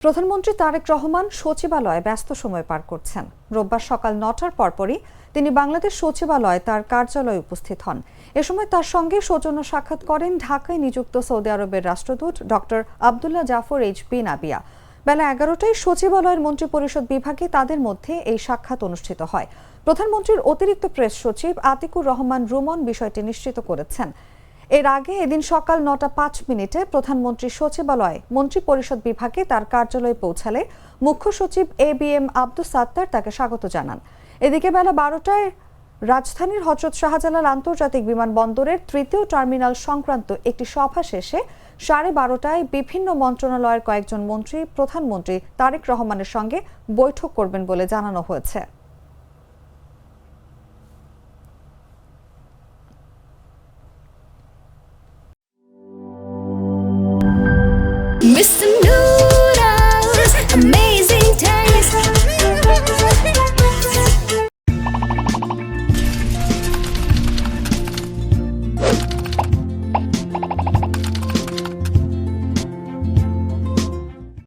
প্রধানমন্ত্রী তারেক রহমান সচিবালয়ে ব্যস্ত সময় পার করছেন। রোববার সকাল ৯টার পরপরই তিনি বাংলাদেশ সচিবালয়ে তার কার্যালয়ে উপস্থিত হন। এ সময় তার সঙ্গে সৌজন্য সাক্ষাৎ করেন ঢাকায় নিযুক্ত সৌদি আরবের রাষ্ট্রদূত ডক্টর আবদুল্লাহ জাফর এইচ.পি. নাবিয়া। বেলা 11টায় সচিবালয়ের মন্ত্রিপরিষদ বিভাগে তাদের মধ্যে এই সাক্ষাৎ অনুষ্ঠিত হয়। প্রধানমন্ত্রীর অতিরিক্ত প্রেস সচিব আতিকুর রহমান রুমন বিষয়টি নিশ্চিত করেছেন। এর আগে এদিন সকাল ৯টা ৫ মিনিটে প্রধানমন্ত্রী সচিবালয়ে মন্ত্রিপরিষদ বিভাগে তার কার্যালয়ে পৌঁছালে মুখ্য সচিব এ.বি.এম. আব্দুস সাত্তার তাকে স্বাগত জানান। এদিকে বেলা ১২টায় রাজধানীর হযরত শাহজালাল আন্তর্জাতিক বিমানবন্দরের তৃতীয় টার্মিনাল সংক্রান্ত একটি সভা শেষে ১২:৩০টায় বিভিন্ন মন্ত্রণালয়ের কয়েকজন মন্ত্রী প্রধানমন্ত্রী তারেক রহমানের সঙ্গে বৈঠক করবেন বলে জানানো হয়েছে।